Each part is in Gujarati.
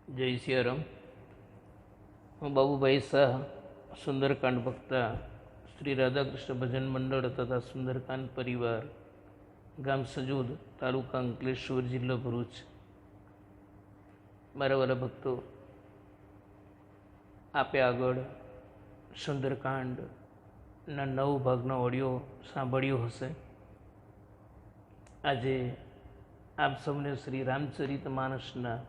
જય સિયારામ. હું બાબુભાઈ શાહ, સુંદરકાંડ વક્તા, શ્રી રાધાકૃષ્ણ ભજન મંડળ તથા સુંદરકાંડ પરિવાર, ગામ સજોદ, તાલુકા અંકલેશ્વર, જિલ્લો ભરૂચ. મારા વાલા ભક્તો, આપે આગળ સુંદરકાંડના 9 ભાગનો ઓડિયો સાંભળ્યો હશે. આજે આપ સૌને શ્રી રામચરિત માનસના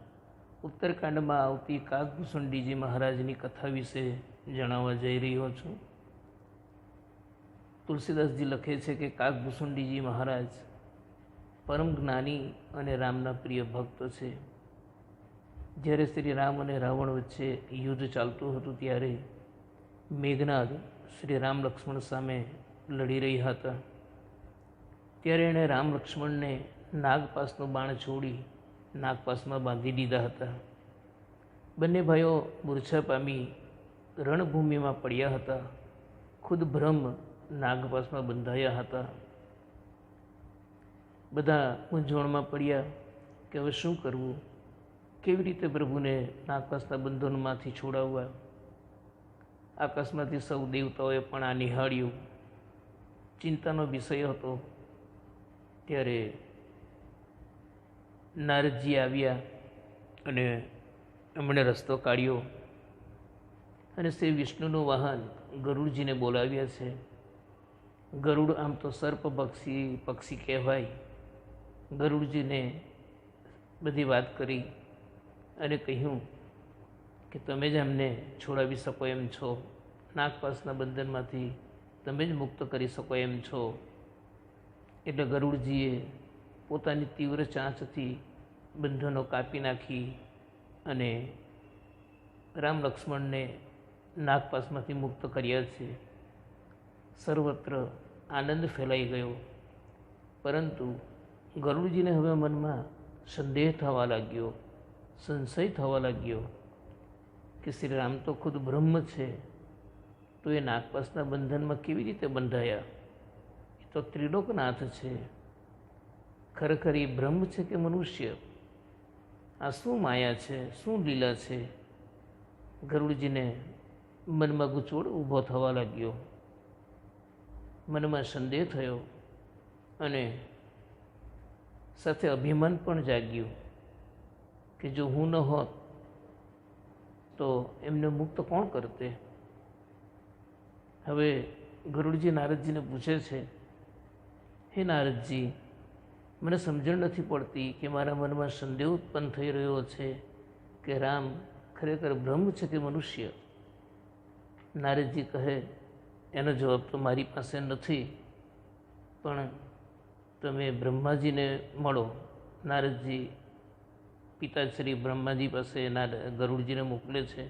ઉત્તરકાંડમાં આવતી કાગભૂષણજીજી મહારાજની કથા વિશે જણાવવા જઈ રહ્યો છું. તુલસીદાસજી લખે છે કે કાગભૂષણજીજી મહારાજ પરમ જ્ઞાની અને રામના પ્રિય ભક્ત છે. જ્યારે શ્રી રામ અને રાવણ વચ્ચે યુદ્ધ ચાલતું હતું ત્યારે મેઘનાદ શ્રી રામ લક્ષ્મણ સામે લડી રહ્યા હતા. ત્યારે એણે રામ લક્ષ્મણને નાગપાસનો બાણ છોડી નાગપાસમાં બાંધી દીધા હતા. બંને ભાઈઓ મૂર્છા પામી રણભૂમિમાં પડ્યા હતા. ખુદ બ્રહ્મ નાગપાસમાં બંધાયા હતા. બધા મૂંઝવણમાં પડ્યા કે હવે શું કરવું, કેવી રીતે પ્રભુને નાગપાસના બંધનમાંથી છોડાવવા. આકાશમાંથી સૌ દેવતાઓએ પણ આ નિહાળ્યું. ચિંતાનો વિષય હતો. ત્યારે નારદજી આવ્યા અને એમણે રસ્તો કાઢ્યો અને શ્રી વિષ્ણુનું વાહન ગરુડજીને બોલાવ્યા છે. ગરુડ આમ તો સર્પ પક્ષી કહેવાય. ગરુડજીને બધી વાત કરી અને કહ્યું કે તમે જ અમને છોડાવી શકો એમ છો, નાગપાસના બંધનમાંથી તમે જ મુક્ત કરી શકો એમ છો. એટલે ગરુડજીએ પોતાની તીવ્ર ચાંચથી બંધનો કાપી નાખી અને રામ લક્ષ્મણને નાગપાસમાંથી મુક્ત કર્યા છે. સર્વત્ર આનંદ ફેલાઈ ગયો. પરંતુ ગરુડજીને હવે મનમાં સંદેહ થવા લાગ્યો, સંશય થવા લાગ્યો કે શ્રી રામ તો ખુદ બ્રહ્મ છે, તો એ નાગપાસના બંધનમાં કેવી રીતે બંધાયા? એ તો ત્રિલોકનાથ છે. ખરેખર એ બ્રહ્મ છે કે મનુષ્ય? આ શું માયા છે, શું લીલા છે? ગરુડજીને મનમાં ગૂંચવણ ઊભો થવા લાગ્યો. મનમાં સંદેહ થયો અને સાથે અભિમાન પણ જાગ્યું કે જો હું ન હોત તો એમને મુક્ત કોણ કરતે? હવે ગરુડજી નારદજીને પૂછે છે, હે નારદજી, મને સમજણ નથી પડતી કે મારા મનમાં સંદેહ ઉત્પન્ન થઈ રહ્યો છે કે રામ ખરેખર બ્રહ્મ છે કે મનુષ્ય? નારદજી કહે, એનો જવાબ તો મારી પાસે નથી, પણ તમે બ્રહ્માજીને મળો. નારદજી પિતાશ્રી બ્રહ્માજી પાસે ગરુડજીને મોકલે છે.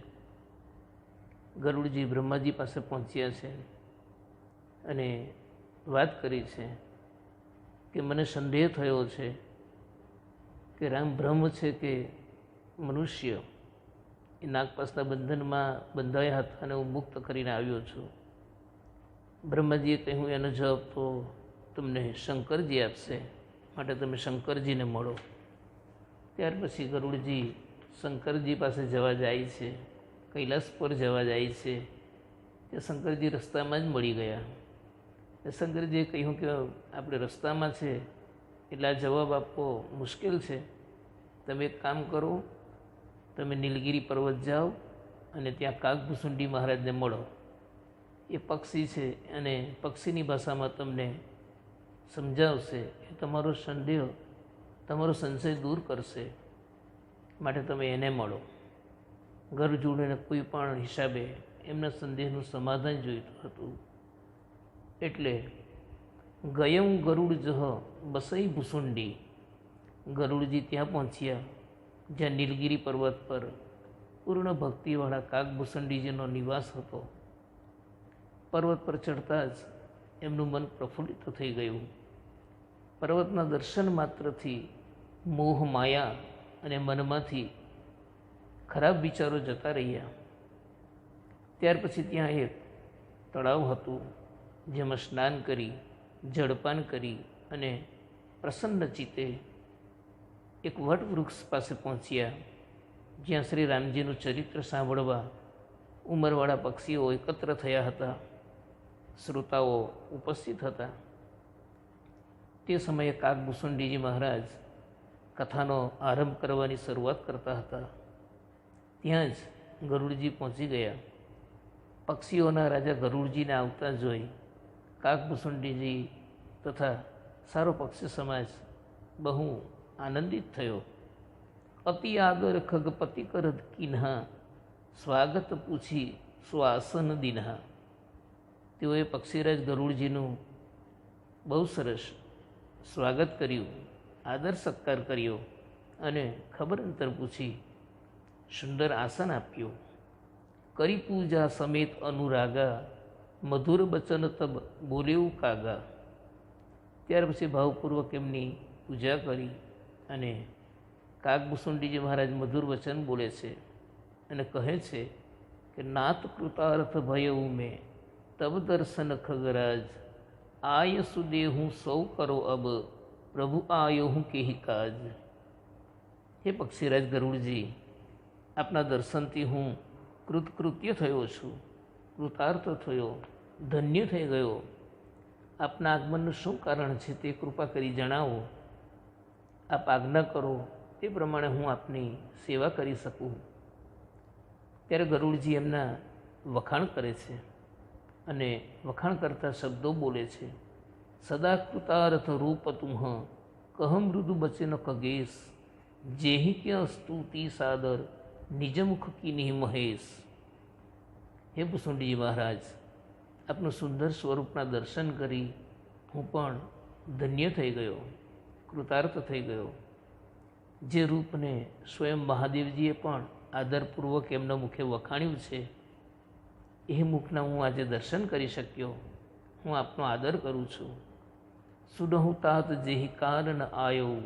ગરુડજી બ્રહ્માજી પાસે પહોંચ્યા છે અને વાત કરી છે કે મને સંદેહ થયો છે કે રામ બ્રહ્મ છે કે મનુષ્ય. એ નાગપાસના બંધનમાં બંધાયા હતા અને હું મુક્ત કરીને આવ્યો છું. બ્રહ્માજીએ કહ્યું, એનો જવાબ તો તમને શંકરજી આપશે, માટે તમે શંકરજીને મળો. ત્યાર પછી ગરુડજી શંકરજી પાસે જવા જાય છે, કૈલાસ પર જવા જાય છે. તે શંકરજી રસ્તામાં જ મળી ગયા. શંકરજીએ કહ્યું કે આપણે રસ્તામાં છે એટલે આ જવાબ આપવો મુશ્કેલ છે. તમે એક કામ કરો, તમે નીલગિરી પર્વત જાઓ અને ત્યાં કાગભૂષણજી મહારાજને મળો. એ પક્ષી છે અને પક્ષીની ભાષામાં તમને સમજાવશે. એ તમારો સંદેહ, તમારો સંશય દૂર કરશે, માટે તમે એને મળો. ઘર જોડીને કોઈ પણ હિસાબે એમના સંદેહનું સમાધાન જોઈતું હતું. એટલે ગયમ ગરુડ જહ બસઈ ભૂસુંડી. ગરુડજી ત્યાં પહોંચ્યા જ્યાં નીલગિરી પર્વત પર પૂર્ણ ભક્તિવાળા કાગભૂષણજીનો નિવાસ હતો. પર્વત પર ચડતા જ એમનું મન પ્રફુલ્લિત થઈ ગયું. પર્વતના દર્શન માત્રથી મોહ માયા અને મનમાંથી ખરાબ વિચારો જતા રહ્યા. ત્યાર પછી ત્યાં એક તળાવ હતું, જેમાં સ્નાન કરી, જળપાન કરી અને પ્રસન્ન ચિત્તે એક વટવૃક્ષ પાસે પહોંચ્યા. જ્યાં શ્રી રામજીનું ચરિત્ર સાંભળવા ઉંમરવાળા પક્ષીઓ એકત્ર થયા હતા, શ્રોતાઓ ઉપસ્થિત હતા. તે સમયે કાગભૂષણજીજી મહારાજ કથાનો આરંભ કરવાની શરૂઆત કરતા હતા. ત્યાં જ ગરુડજી પહોંચી ગયા. પક્ષીઓના રાજા ગરુડજીને આવતા જોઈ કાગભૂષણજીજી તથા સારો પક્ષી સમાજ બહુ આનંદિત થયો. અતિ આદર ખગપતિ કરદ કિન્હા, સ્વાગત પૂછી સ્વાસન દિન્હા. તેઓએ પક્ષીરાજ ગરુડજીનું બહુ સરસ સ્વાગત કર્યું, આદર સત્કાર કર્યો અને ખબર અંતર પૂછી સુંદર આસન આપ્યું. કરી પૂજા સમેત અનુરાગા, મધુર બચન તબ બોલેવું કાગા. ત્યાર પછી ભાવપૂર્વક એમની પૂજા કરી અને કાગભૂષણજીજી મહારાજ મધુર વચન બોલે છે અને કહે છે કે નાત કૃતાર્થ ભયવું મેં તબ દર્શન ખગરાજ, આય સુદેહું સૌ કરો અબ, પ્રભુ આયો હું કેહી કાજ. હે પક્ષીરાજ ગરુડજી, આપના દર્શનથી હું કૃતકૃત્ય થયો છું, કૃતાર્થ થયો, ધન્ય થઈ ગયો. આપના આગમનનું શું કારણ છે તે કૃપા કરી જણાવો. આપ આજ્ઞા કરો તે પ્રમાણે હું આપની સેવા કરી શકું. ત્યારે ગરુડજી એમના વખાણ કરે છે અને વખાણ કરતા શબ્દો બોલે છે. સદા કૃતાર્થ રૂપ તુમ્હ, કહ મૃદુ બચન ખગેશ, જેહી કે સ્તુતિ સાદર, નિજમુખ કીની મહેશ. હે ભૂષણજીજી મહારાજ, આપનું સુંદર સ્વરૂપના દર્શન કરી હું પણ ધન્ય થઈ ગયો, કૃતાર્થ થઈ ગયો. જે રૂપને સ્વયં મહાદેવજીએ પણ આદરપૂર્વક એમના મુખે વખાણ્યું છે, એ મુખના હું આજે દર્શન કરી શક્યો. હું આપનો આદર કરું છું. સુનહુ તાત જેહી કારણ આયો,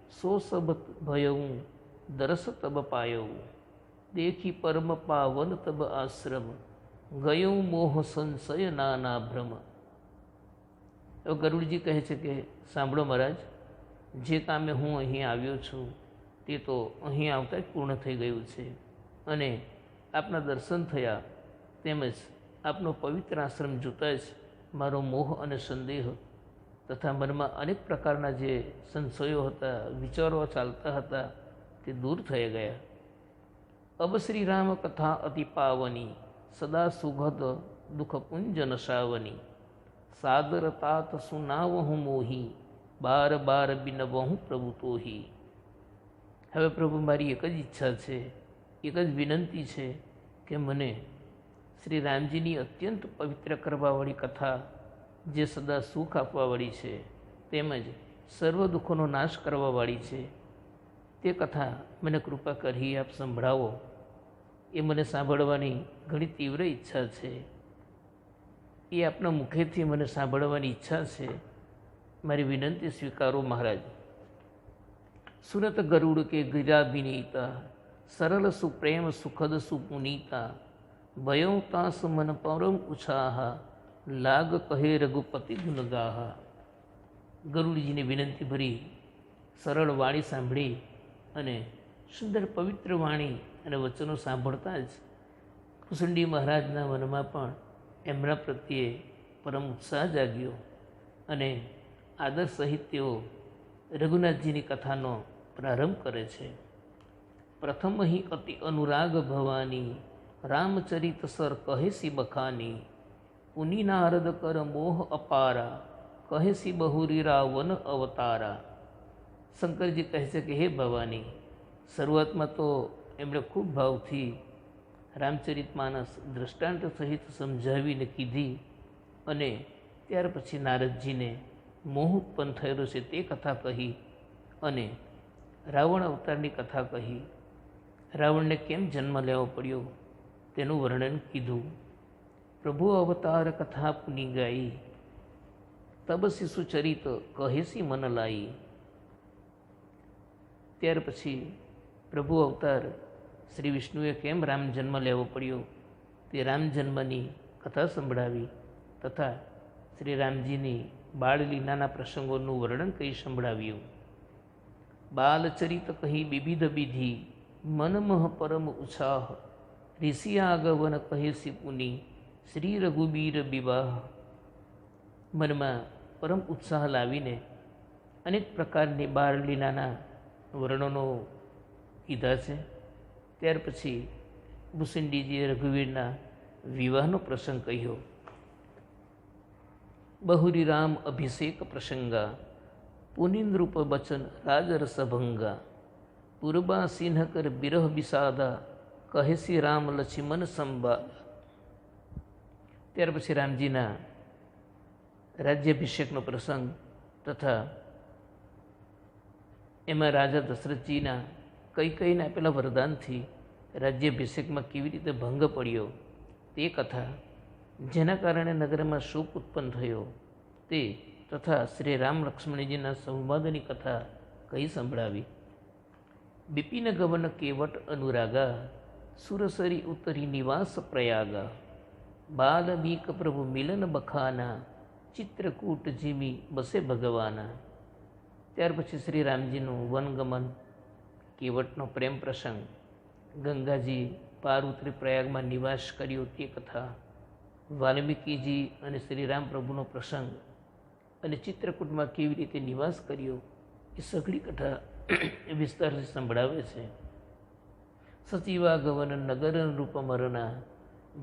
સો સબ ભયવું દરસ તબ પાયો, દેખી પરમ પાવન તબ આશ્રમ, ગયું મોહ સંશય નાના ભ્રમ. હવે ગરુડજી કહે છે કે સાંભળો મહારાજ, જે કામે હું અહીં આવ્યો છું તે તો અહીં આવતા જ પૂર્ણ થઈ ગયું છે અને આપના દર્શન થયા તેમજ આપનો પવિત્ર આશ્રમ જોતાં જ મારો મોહ અને સંદેહ તથા મનમાં અનેક પ્રકારના જે સંશયો હતા, વિચારો ચાલતા હતા તે દૂર થઈ ગયા. અબ શ્રી રામ કથા અતિ પાવની, સદા સુગધ દુઃખ પુંજન સાવની, સાદર તાત સુનાવહું મોહી, બાર બાર બિનવહું પ્રભુ તોહી. હવે પ્રભુ મારી એક જ ઈચ્છા છે, એક જ વિનંતી છે કે મને શ્રી રામજીની અત્યંત પવિત્ર કરવાવાળી કથા, જે સદા સુખ આપવાવાળી છે તેમજ સર્વ દુઃખોનો નાશ કરવાવાળી છે, તે કથા મને કૃપા કરી આપ સંભળાવો. એ મને સાંભળવાની ઘણી તીવ્ર ઈચ્છા છે. એ આપના મુખેથી મને સાંભળવાની ઈચ્છા છે. મારી વિનંતી સ્વીકારો મહારાજ. સુરત ગરુડ કે ગિરાભિનેતા, સરળ સુપ્રેમ સુખદ સુપુનીતા, ભયો તાસ મન પરમ ઉછાહા, લાગ કહે રઘુપતિ ગુણગાહા. ગરુડજીની વિનંતી ભરી સરળ વાણી સાંભળી અને સુંદર પવિત્ર વાણી અને વચનો સાંભળતા જ ભૂષણજી મહારાજના મનમાં પણ એમના પ્રત્યે પરમ ઉત્સાહ જાગ્યો અને આદર સહિત તેઓ રઘુનાથજીની કથાનો પ્રારંભ કરે છે. પ્રથમ હિ અતિ અનુરાગ ભવાની, રામચરિત સર કહે સી બખાની, પુનિ નારદ કર મોહ અપારા, કહે સી બહુરી રાવન અવતારા. શંકરજી કહે છે કે હે ભવાની, શરૂઆતમાં તો એમણે ખૂબ ભાવથી રામચરિત માનસ દ્રષ્ટાંત સહિત સમજાવીને કીધી અને ત્યાર પછી નારદજીને મોહ ઉત્પન્ન થયેલો છે તે કથા કહી અને રાવણ અવતારની કથા કહી. રાવણને કેમ જન્મ લેવો પડ્યો તેનું વર્ણન કીધું. પ્રભુ અવતાર કથા પુની ગાઈ, તબ શિશુ ચરિત કહેસી મન લાઈ. ત્યાર પછી પ્રભુ અવતાર શ્રી વિષ્ણુએ કેમ રામ જન્મ લેવો પડ્યો તે રામ જન્મની કથા સંભળાવી તથા શ્રી રામજીની બાળલીલાના પ્રસંગોનું વર્ણન કહી સંભળાવ્યું. બાલચરિત કહી વિવિધ વિધિ, મનમહ પરમ ઉત્સાહ, ઋષિયાગવન કહેસી પુનિ, શ્રી રઘુબીર વિવાહ. મનમાં પરમ ઉત્સાહ લાવીને અનેક પ્રકારની બાળ લીલાના વર્ણનો કીધા છે. ત્યાર પછી ભૂષંડીજીએ રઘુવીરના વિવાહનો પ્રસંગ કહ્યો. બહુરી રામ અભિષેક પ્રસંગા, પુનિન્દ્રુપ બચન રાજરસભંગા, પૂર્બા સિંહકર બિરહ બિસાદા, કહેસી રામ લક્ષ્મણ સંવાદ. ત્યાર પછી રામજીના રાજ્યાભિષેકનો પ્રસંગ તથા એમાં રાજા દશરથજીના કૈકેયીને આપેલા વરદાનથી રાજ્યાભિષેકમાં કેવી રીતે ભંગ પડ્યો તે કથા, જેના કારણે નગરમાં શોક ઉત્પન્ન થયો તે તથા શ્રી રામ લક્ષ્મણજીના સંવાદની કથા કહી સંભળાવી. બિપિન ગવન કેવટ અનુરાગા, સુરસરી ઉતરી નિવાસ પ્રયાગા, બાલ બીક પ્રભુ મિલન બખાના, ચિત્રકૂટ જીમી બસે ભગવાના. ત્યાર પછી શ્રી રામજીનું વનગમન, કેવટનો પ્રેમ પ્રસંગ, ગંગાજી પાર ઉતરી પ્રયાગમાં નિવાસ કર્યો તે કથા, વાલ્મીકીજી અને શ્રી રામ પ્રભુનો પ્રસંગ અને ચિત્રકૂટમાં કેવી રીતે નિવાસ કર્યો એ સઘળી કથા વિસ્તારથી સંભળાવે છે. સચિવા ગવન નગર રૂપમરના,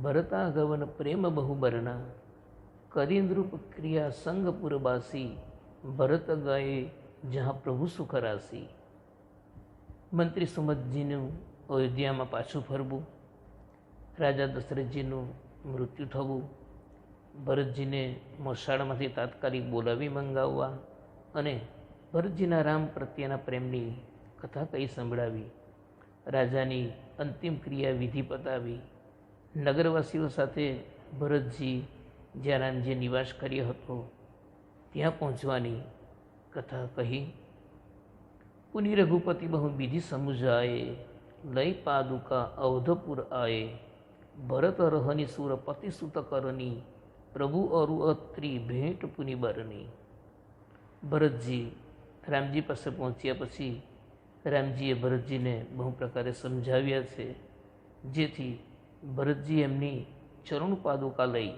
ભરતા ગવન પ્રેમ બહુબરના, કરીન્દ્રુપ ક્રિયા સંગપુરબાસી, ભરત ગાયે જहाँ પ્રભુ સુખરાસી. મંત્રી સુમતજીનું અયોધ્યામાં પાછું ફરવું, રાજા દશરથજીનું મૃત્યુ થવું, ભરતજીને મોસાળમાંથી તાત્કાલિક બોલાવી મંગાવવા અને ભરતજીના રામ પ્રત્યેના પ્રેમની કથા કહી સંભળાવી. રાજાની અંતિમ ક્રિયા વિધિ પતાવી. નગરવાસીઓ સાથે ભરતજી જ્યાં રામજીએ નિવાસ કર્યો હતો ત્યાં પહોંચવાની કથા કહી. પુનિ રઘુપતિ બહુ વિધિ સમુજાએ, લઈ પાદુકા અવધપુર આયે, ભરત રહની સુર પતિ સુત કરની, પ્રભુ અરુ અત્રી ભેટ પુનિ બરની. ભરતજી રામજી પાસે પહોંચ્યા પછી રામજીએ ભરતજીને બહુ પ્રકારે સમજાવ્યા છે, જેથી ભરતજી એમની ચરણ પાદુકા લઈ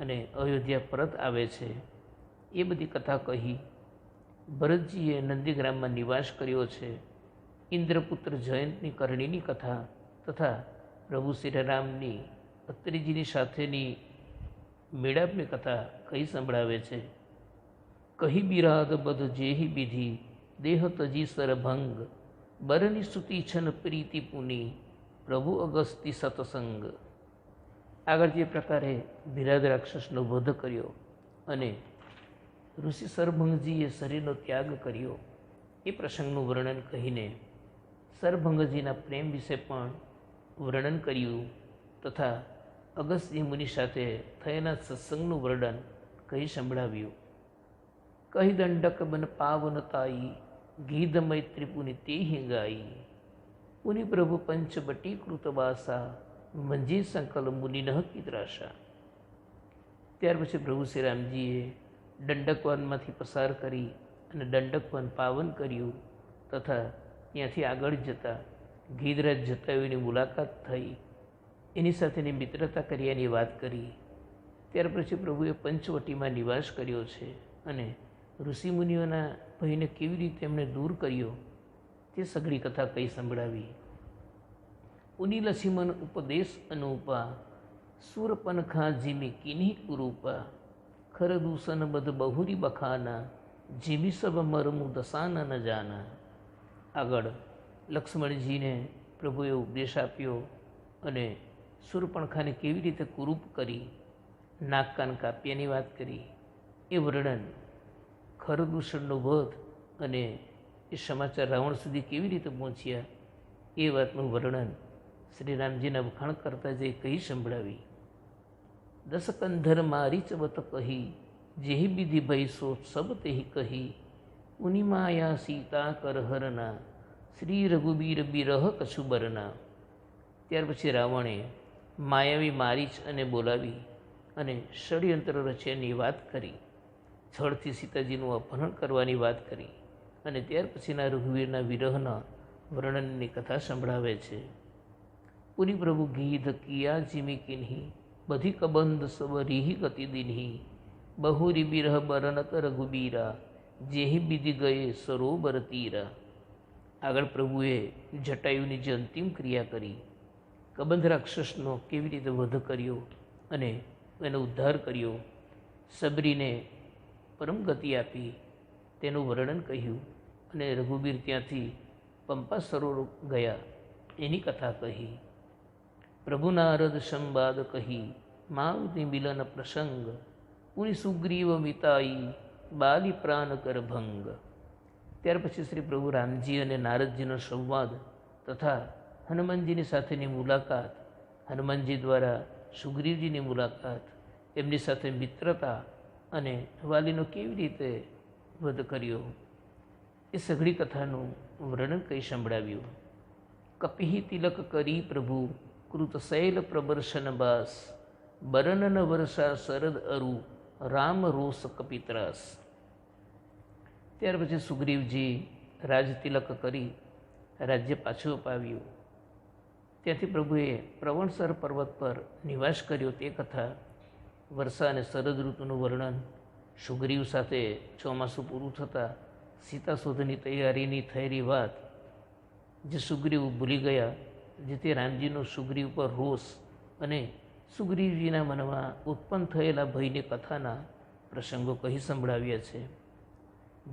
અને અયોધ્યા પરત આવે છે એ બધી કથા કહી. ભરતજીએ નંદીગ્રામમાં નિવાસ કર્યો છે. ઇન્દ્રપુત્ર જયંતની કરણીની કથા તથા પ્રભુ શ્રીરામની અત્રિજીની સાથેની મેળાપની કથા કહી સંભળાવે છે. કહી બિરાદ બધ જેહી વિધિ, દેહ તજી સરભંગ, બરની સુતી છન પ્રીતિ પુની, પ્રભુ અગસ્તી સતસંગ. આગળ જે પ્રકારે બિરાદ રાક્ષસનો વધ કર્યો અને ઋષિ સરભંગજીએ શરીરનો ત્યાગ કર્યો એ પ્રસંગનું વર્ણન કહીને સરભંગજીના પ્રેમ વિશે પણ વર્ણન કર્યું તથા અગસ્ત્ય મુનિ સાથે થયેલા સત્સંગનું વર્ણન કહી સંભળાવ્યું. કહી દંડક બન પાવન તાઈ, ગીધ મૈત્રી પુનિ તેહી ગાઈ, પુનિ પ્રભુ પંચબટી કૃતવાસા, મંજી સંકલ મુનિનઃ કિદ્રાશા. ત્યાર પછી પ્રભુ શ્રી રામજીએ દંડકવનમાંથી પસાર કરી અને દંડકવન પાવન કર્યું તથા ત્યાંથી આગળ જતા ગીધરાજ જટાયુની મુલાકાત થઈ, એની સાથેની મિત્રતા કર્યાની વાત કરી. ત્યાર પછી પ્રભુએ પંચવટીમાં નિવાસ કર્યો છે અને ઋષિમુનિઓના ભયને કેવી રીતે એમણે દૂર કર્યો તે સઘળી કથા કહી સંભળાવી. પુનિ લક્ષ્મણ ઉપદેશ અનુપા, સુરપનખા જીમી કિન્હી કુરૂપા, ખર દૂષણ બધ બહુરી બખાના, જીમી સબ મરમુ દસાના ન જાના. આગળ લક્ષ્મણજીને પ્રભુએ ઉપદેશ આપ્યો અને સુરપણખાને કેવી રીતે કુરૂપ કરી, નાક કાન કાપ્યાની વાત કરી. એ વર્ણન ખરદૂષણનો વધ અને એ સમાચાર રાવણ સુધી કેવી રીતે પહોંચ્યા એ વાતનું વર્ણન શ્રી રામજીના વખાણ કરતા જે કહી સંભળાવી. દસ કંધર મારી ચબત કહી, જેહી વિધિ ભય સો સબ તેહી કહી, પુનિમાયા સીતા કરહરના, શ્રી રઘુબીર બિરહ કછુબરના. ત્યાર પછી રાવણે માયાવી મારીચ અને બોલાવી અને ષડયંત્ર રચ્યાની વાત કરી. છળથી સીતાજીનું અપહરણ કરવાની વાત કરી અને ત્યાર પછીના રઘુવીરના વિરહના વર્ણનની કથા સંભળાવે છે. પુની પ્રભુ ગીધ કિયા જીમી કિન્હી બધી કબંધ સબ રીહી ગતિ દિન્હી બહુરી બિરહ બરનત રઘુબીરા જેહી બીધી ગયે સરોબર તીરા. આગળ પ્રભુએ જટાયુની જે અંતિમ ક્રિયા કરી, કબંધ રાક્ષસનો કેવી રીતે વધ કર્યો અને એનો ઉદ્ધાર કર્યો, સબરીને પરમ ગતિ આપી તેનું વર્ણન કહ્યું અને રઘુબીર ત્યાંથી પંપા સરોવર ગયા એની કથા કહી. પ્રભુ નારદ સંવાદ કહી મારુતિ મિલન પ્રસંગ પુનિ સુગ્રીવ મિતાઈ બાલી પ્રાણ કર ભંગ. ત્યાર પછી શ્રી પ્રભુ રામજી અને નારદજીનો સંવાદ તથા હનુમાનજીની સાથેની મુલાકાત, હનુમાનજી દ્વારા સુગ્રીવજીની મુલાકાત, એમની સાથે મિત્રતા અને વાલીનો કેવી રીતે વધ કર્યો એ સઘળી કથાનું વર્ણન કહી સંભળાવ્યું. કપિહિ તિલક કરી પ્રભુ કૃત શૈલ પ્રબર્શન બાસ બરનન વર્ષા શરદ અરુ રામ રોષ કપિત્રાસ. ત્યાર પછી સુગ્રીવજી રાજતિલક કરી રાજ્ય પાછું અપાવ્યું. ત્યાંથી પ્રભુએ પ્રવણસર પર્વત પર નિવાસ કર્યો તે કથા, વર્ષા અને શરદ ઋતુનું વર્ણન, સુગ્રીવ સાથે ચોમાસું પૂરું થતાં સીતા શોધની તૈયારીની થયેલી વાત, જે સુગ્રીવ ભૂલી ગયા, જેથી રામજીનો સુગ્રીવ પર રોષ અને સુગ્રીવજીના મનમાં ઉત્પન્ન થયેલા ભયની કથાના પ્રસંગો કહી સંભળાવ્યા છે.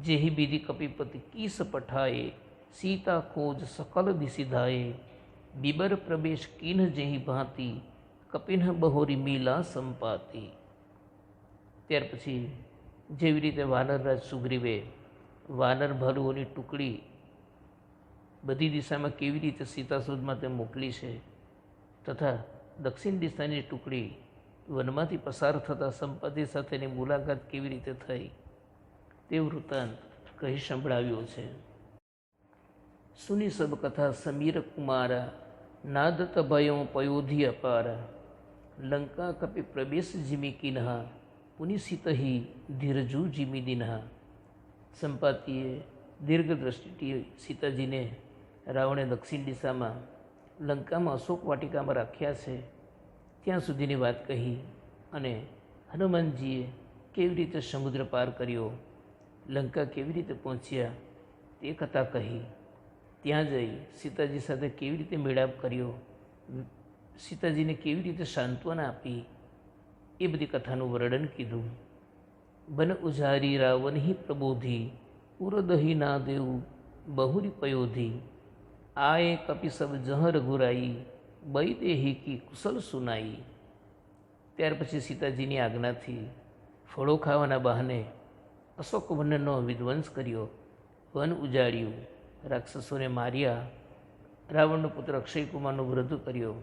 જેહી બીધી કપિપતિ કીસ પઠાએ સીતા ખોજ સકલ દિશિધાએ બીબર પ્રવેશ કિન્હ જેહી ભાંતિ કપિન્હ બહોરી મીલા સંપાતી. ત્યાર પછી જેવી રીતે વાનરરાજ સુગ્રીવે વાનર ભાલુઓની ટુકડી બધી દિશામાં કેવી રીતે સીતાશોધમાં તે મોકલી છે, તથા દક્ષિણ દિશાની ટુકડી વનમાંથી પસાર થતાં સંપત્તિ સાથેની મુલાકાત કેવી રીતે થઈ તે વૃત્તાંત કહી સંભળાવ્યો છે. સુની સબ કથા સમીર કુમારા નાદત ભયો પયોધિ અપારા લંકા કપી પ્રવેશ જીમી કિન્હા પુનિસિતહી ધીરજુ જીમી દિન્હા. સંપાતિએ દીર્ઘ દ્રષ્ટિથી સીતાજીને રાવણે દક્ષિણ દિશામાં લંકામાં અશોક વાટિકામાં રાખ્યા છે ત્યાં સુધીની વાત કહી અને હનુમાનજીએ કેવી રીતે સમુદ્ર પાર કર્યો, લંકા કેવી રીતે પહોંચ્યા તે કથા કહી. ત્યાં જઈ સીતાજી સાથે કેવી રીતે મેળાપ કર્યો, સીતાજીને કેવી રીતે સાંત્વના આપી, એ બધી કથાનું વર્ણન કીધું. બન ઉજારી રાવણહી પ્રબોધી ઉરદહી ના દેવું બહુરી પયોધી આએ કપિ સબ જહ રઘુરાઈ બઈ દેહી કી કુશલ સુનાઈ. ત્યાર પછી સીતાજીની આજ્ઞાથી ફળો ખાવાના બહાને અશોક વનનો વિધ્વંસ કર્યો, વન ઉજાડ્યું, રાક્ષસોને માર્યા, રાવણનો પુત્ર અક્ષયકુમારનો વધ કર્યો,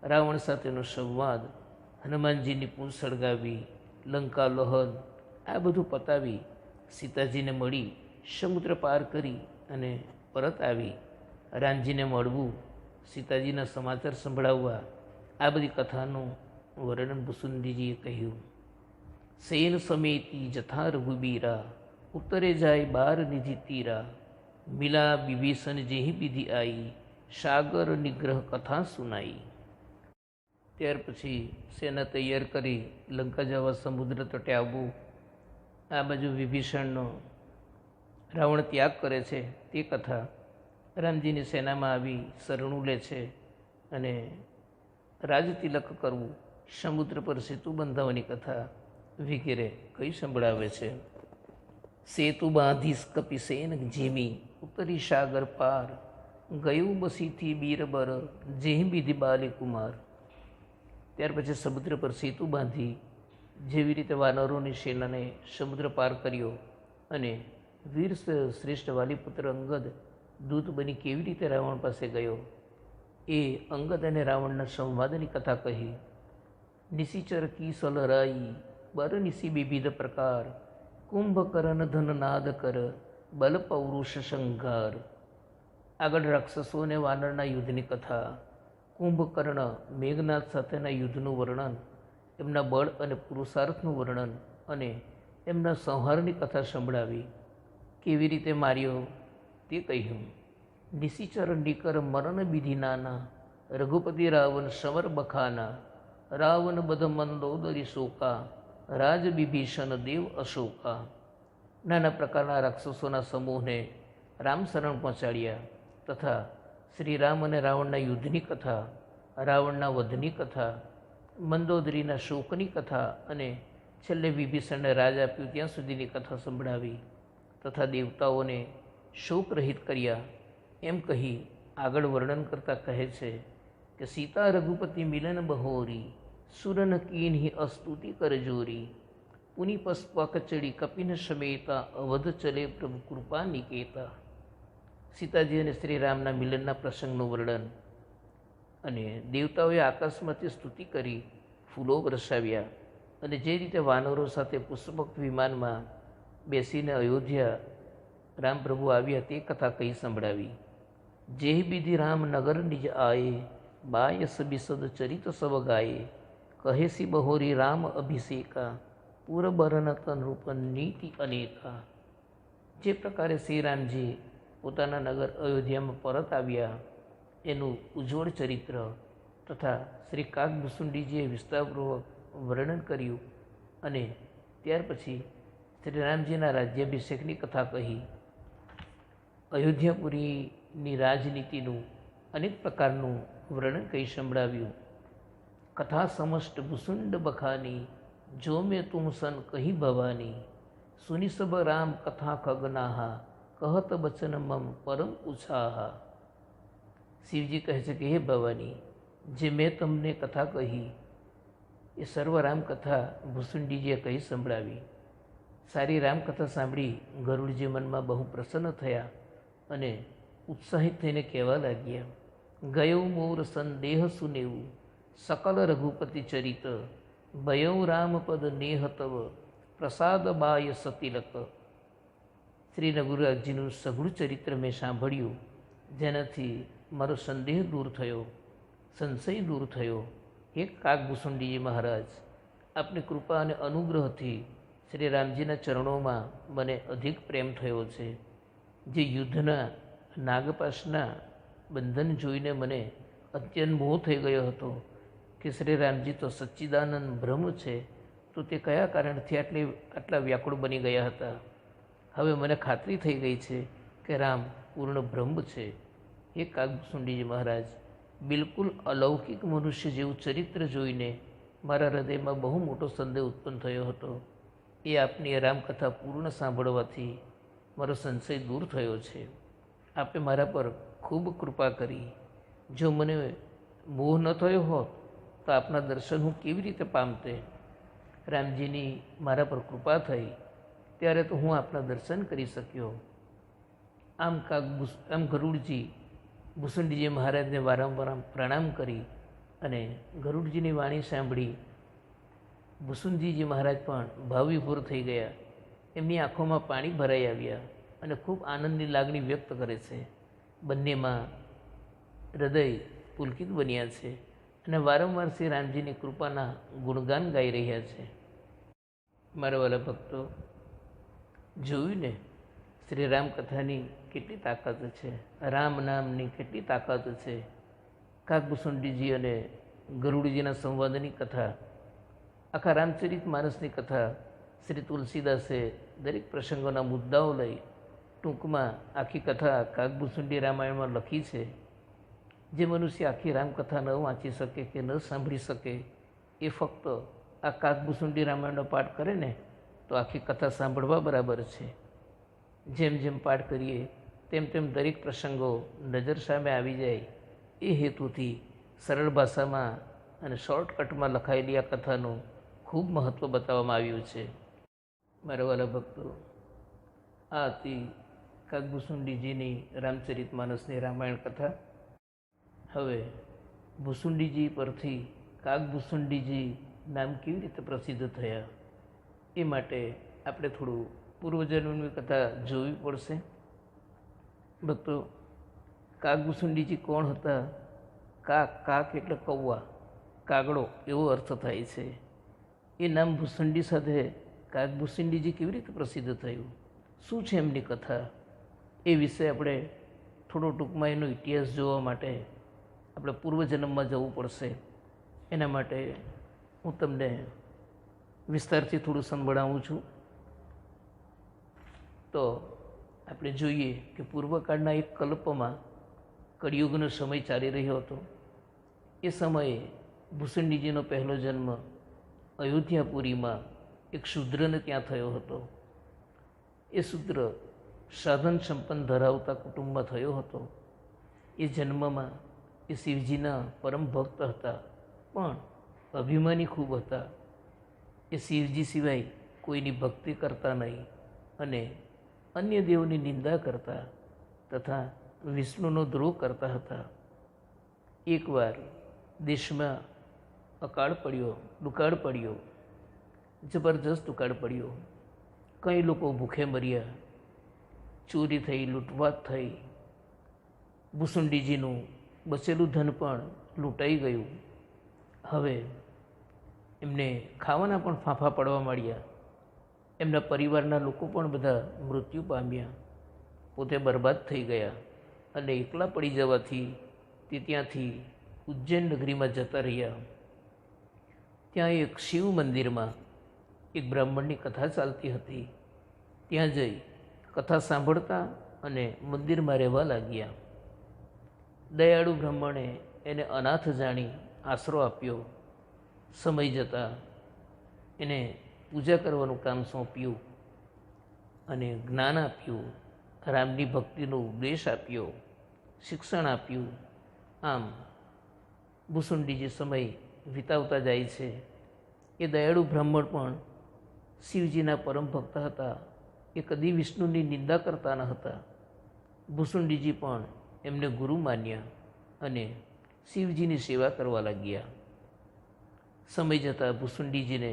રાવણ સાથેનો સંવાદ, હનુમાનજીની પૂંછ સળગાવી, લંકા લોહન, આ બધું પતાવી સીતાજીને મળી સમુદ્ર પાર કરી અને પરત આવી રામજીને મળવું, સીતાજીના સમાચાર સંભળાવવા, આ બધી કથાનું વર્ણન ભુસુંડીજીએ કહ્યું. સેન સમેતી જથા રઘુબીરા ઉત્તરે જાય બાર નિધિ તીરા મિલા વિભીષણ જેહી વિધિ આઈ સાગર નિગ્રહ કથા સુનાઈ. ત્યાર પછી સેના તૈયાર કરી લંકા જવા સમુદ્ર તટે આવવું. આ બાજુ વિભીષણનો રાવણ ત્યાગ કરે છે તે કથા, રામજીની સેનામાં આવી શરણું લે છે અને રાજતિલક કરવું, સમુદ્ર પર સેતુ બંધાવવાની કથા વગેરે કઈ સંભળાવે છે. સેતુ બાંધીશ કપિસેન જેમી ઉતરી સાગર પાર ગયું બસીથી બીરબર જેહ વિધિ બાલી કુમાર. ત્યાર પછી સમુદ્ર પર સેતુ બાંધી જેવી રીતે વાનરોની સેનાને સમુદ્ર પાર કર્યો અને વીર શ્રેષ્ઠ વાલીપુત્ર અંગદ દૂત બની કેવી રીતે રાવણ પાસે ગયો, એ અંગદ અને રાવણના સંવાદની કથા કહી. નિશિચર કી સલરાઈ બર નિશી વિવિધ પ્રકાર કુંભકર્ણ ધન નાદ કર બલ પૌરુષ સંઘાર. આગળ રાક્ષસો અને વાનરના યુદ્ધની કથા, કુંભકર્ણ મેઘનાથ સાથેના યુદ્ધનું વર્ણન, એમના બળ અને પુરુષાર્થનું વર્ણન અને એમના સંહારની કથા સંભળાવી, કેવી રીતે માર્યો તે કહ્યું. નિશિચર નિકર મરણ વિધિ નાના, રઘુપતિ રાવણ સમર બખાના, રાવણ બધ મંદોદરી શોકા, રાજ વિભીષણ દેવ અશોકા. નાના પ્રકારના રાક્ષસોના સમૂહને રામ શરણ પહોંચાડ્યા તથા શ્રી રામ અને રાવણના યુદ્ધની કથા, રાવણના વધની કથા, મંદોદરીના શોકની કથા અને છેલ્લે વિભીષણને રાજ આપ્યું ત્યાં સુધીની કથા સંભળાવી તથા દેવતાઓને શોકરહિત કર્યા. એમ કહી આગળ વર્ણન કરતાં કહે છે કે સીતા રઘુપતિ મિલન બહોરી, સુરન કીન્હી અસ્તુતિ કરજોરી, પુનિ પસ્પા કચડી કપિન સમેતા, અવધ ચલે પ્રભુ કૃપા નિકેતા. સીતાજી અને શ્રી રામના મિલનના પ્રસંગનું વર્ણન અને દેવતાઓએ આકાશમાંથી સ્તુતિ કરી, ફૂલો વરસાવ્યા અને જે રીતે વાનરો સાથે પુષ્પક વિમાનમાં બેસીને અયોધ્યા રામ પ્રભુ આવ્યા તે કથા કહી સંભળાવી. જે વિધિ રામ નગર નિજ આયે, બાયસ બિસદ ચરિત સબ ગાયે, કહેસી બહોરી રામ અભિષેકા, પૂરબરન તન રૂપન નીતિ અનેકા. જે પ્રકારે શ્રી રામજી પોતાના નગર અયોધ્યામાં પરત આવ્યા એનું ઉજ્જવળ ચરિત્ર તથા શ્રી કાગભૂસુંડીજીએ વિસ્તારપૂર્વક વર્ણન કર્યું અને ત્યાર પછી શ્રી રામજીના રાજ્યાભિષેકની કથા કહી. અયોધ્યાપુરીની રાજનીતિનું અનેક પ્રકારનું વર્ણન કહી સંભળાવ્યું. કથા સમષ્ટ ભૂસુંડ બખાની, જો મેં તુમ સન કહી ભવાની, સુની સબ રામ કથા ખગનાહા, કહત બચન મમ પરમ ઉત્સાહા. શિવજી કહે છે કે હે ભવાની, જે મેં તમને કથા કહી એ સર્વ રામકથા ભૂસુંડીજીએ કહી સંભળાવી. સારી રામકથા સાંભળી ગરુડજી મનમાં બહુ પ્રસન્ન થયા અને ઉત્સાહિત થઈને કહેવા લાગ્યા, ગયો મોર સંદેહ સુનેવું, સકલ રઘુપતિ ચરિત, ભયો રામપદ નેહ તવ, પ્રસાદ બાય સતિલક. શ્રી રઘુરાજજીનું સઘળું ચરિત્ર મેં સાંભળ્યું, જેનાથી મારો સંદેહ દૂર થયો, સંશય દૂર થયો. હે કાગભૂસુંડીજી મહારાજ, આપની કૃપા અને અનુગ્રહથી શ્રી રામજીના ચરણોમાં મને અધિક પ્રેમ થયો છે. જે યુદ્ધના નાગપાશના બંધન જોઈને મને અત્યંત મોહ થઈ ગયો હતો કે શ્રી રામજી તો સચ્ચિદાનંદ બ્રહ્મ છે, તો તે કયા કારણથી આટલા વ્યાકુળ બની ગયા હતા. હવે મને ખાતરી થઈ ગઈ છે કે રામ પૂર્ણ બ્રહ્મ છે. હે કાગભૂસુંડીજી મહારાજ, બિલકુલ અલૌકિક મનુષ્ય જેવું ચરિત્ર જોઈને મારા હૃદયમાં બહુ મોટો સંદેહ ઉત્પન્ન થયો હતો. એ આપની રામકથા પૂર્ણ સાંભળવાથી મારો સંશય દૂર થયો છે. આપે મારા પર ખૂબ કૃપા કરી. જો મને મોહ ન થયો હોત તો આપના દર્શન હું કેવી રીતે પામતે. રામજીની મારા પર કૃપા થઈ ત્યારે તો હું આપના દર્શન કરી શક્યો. આમ ગરુડજી ભૂસુંડીજી મહારાજને વારંવાર પ્રણામ કરી અને ગરુડજીની વાણી સાંભળી ભૂસુંડીજી મહારાજ પણ ભાવવિભોર થઈ ગયા. એમની આંખોમાં પાણી ભરાઈ આવ્યા અને ખૂબ આનંદની લાગણી વ્યક્ત કરે છે. બંનેમાં હૃદય પુલકિત બન્યા છે અને વારંવાર શ્રી રામજીની કૃપાના ગુણગાન ગાઈ રહ્યા છે. મારા વાલા ભક્તો, જોયું ને શ્રી રામકથાની કેટલી તાકાત છે, રામ નામની કેટલી તાકાત છે. કાગભૂસુંડીજી અને ગરુડજીના સંવાદની કથા, આખા રામચરિત માનસની કથા શ્રી તુલસીદાસે દરેક પ્રસંગોના મુદ્દાઓ લઈ ટૂંકમાં આખી કથા કાગભૂસુંડી રામાયણમાં લખી છે. જે મનુષ્ય આખી રામકથા ન વાંચી શકે કે ન સાંભળી શકે એ ફક્ત આ કાગભૂસુંડી રામાયણનો પાઠ કરે ને તો આખી કથા સાંભળવા બરાબર છે. જેમ જેમ પાઠ કરીએ તેમ તેમ દરેક પ્રસંગો નજર સામે આવી જાય એ હેતુથી સરળ ભાષામાં અને શોર્ટકટમાં લખાયેલી આ કથાનું ખૂબ મહત્ત્વ બતાવવામાં આવ્યું છે. મારા વાલા ભક્તો, આ હતી કાગભૂસુંડીજીની રામચરિત માનસની રામાયણ કથા. હવે ભૂસુંડીજી પરથી કાગભૂસુંડીજી નામ કેવી રીતે પ્રસિદ્ધ થયા એ માટે આપણે થોડું પૂર્વજન્મની કથા જોવી પડશે. ભક્તો, કાગભૂસુંડીજી કોણ હતા? કાક એટલે કૌવા, કાગડો એવો અર્થ થાય છે. એ નામ ભૂસુંડી સાથે કાગભૂસુંડીજી કેવી રીતે પ્રસિદ્ધ થયું, શું છે એમની કથા, એ વિશે આપણે થોડો ટૂંકમાં એનો ઇતિહાસ જોવા માટે આપણે પૂર્વજન્મમાં જવું પડશે. એના માટે હું તમને વિસ્તારથી થોડું સંભળાવું છું. તો આપણે જોઈએ કે પૂર્વકાળના એક કલ્પમાં કળિયુગનો સમય ચાલી રહ્યો હતો. એ સમયે ભૂષુંડીજીનો પહેલો જન્મ અયોધ્યાપુરીમાં એક શૂદ્રને ત્યાં થયો હતો. એ શૂદ્ર સાધન સંપન્ન ધરાવતા કુટુંબમાં થયો હતો. એ જન્મમાં એ શિવજીના પરમ ભક્ત હતા, પણ અભિમાની ખૂબ હતા. એ શિવજી સિવાય કોઈની ભક્તિ કરતા નહીં અને અન્ય દેવોની નિંદા કરતા તથા વિષ્ણુનો દ્રોહ કરતા હતા. એકવાર દેશમાં દુકાળ પડ્યો, જબરજસ્ત દુકાળ પડ્યો. કંઈ લોકો ભૂખે મર્યા, ચોરી થઈ, લૂંટવાટ થઈ, ભૂષુંડીજીનું બચેલું ધન પણ લૂંટાઈ ગયું. હવે એમને ખાવાના પણ ફાંફા પડવા માંડ્યા. એમના પરિવારના લોકો પણ બધા મૃત્યુ પામ્યા, પોતે બરબાદ થઈ ગયા અને એકલા પડી જવાથી તે ત્યાંથી ઉજ્જૈન નગરીમાં જતા રહ્યા. ત્યાં એક શિવ મંદિરમાં એક બ્રાહ્મણની કથા ચાલતી હતી. ત્યાં જઈ કથા સાંભળતા અને મંદિરમાં રહેવા લાગ્યા. દયાળુ બ્રાહ્મણે એને અનાથ જાણી આશરો આપ્યો. સમય જતાં એને પૂજા કરવાનું કામ સોંપ્યું અને જ્ઞાન આપ્યું, રામની ભક્તિનો ઉપદેશ આપ્યો, શિક્ષણ આપ્યું. આમ ભૂષુંડીજી સમય વિતાવતા જાય છે. એ દયાળુ બ્રાહ્મણ પણ શિવજીના પરમ ભક્ત હતા. એ કદી વિષ્ણુની નિંદા કરતા ન હતા. ભૂષુંડીજી પણ એમને ગુરુ માન્યા અને શિવજીની સેવા કરવા લાગ્યા. સમય જતાં ભૂષુંડીજીને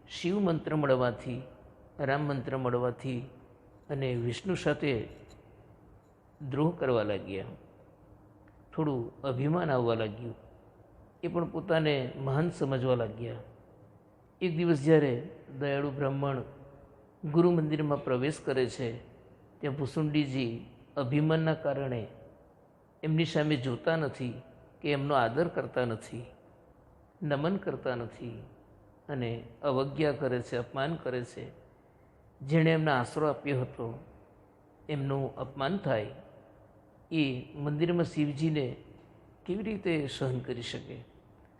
શિવ મંત્ર મળવાથી, રામ મંત્ર મળવાથી અને વિષ્ણુ સાથે દ્રોહ કરવા લાગ્યા. થોડું અભિમાન આવવા લાગ્યું. એ પણ પોતાને મહાન સમજવા લાગ્યા. એક દિવસ જ્યારે દયાળુ બ્રાહ્મણ ગુરુ મંદિરમાં પ્રવેશ કરે છે, ત્યાં ભૂષુંડીજી અભિમાનના કારણે એમની સામે જોતા નથી કે એમનો આદર કરતા નથી, નમન કરતા નથી અને અવજ્ઞા કરે છે, અપમાન કરે છે. જેણે એમને આશરો આપ્યો હતો એમનું અપમાન થાય. એ મંદિરમાં શિવજીને કેવી રીતે સહન કરી શકે?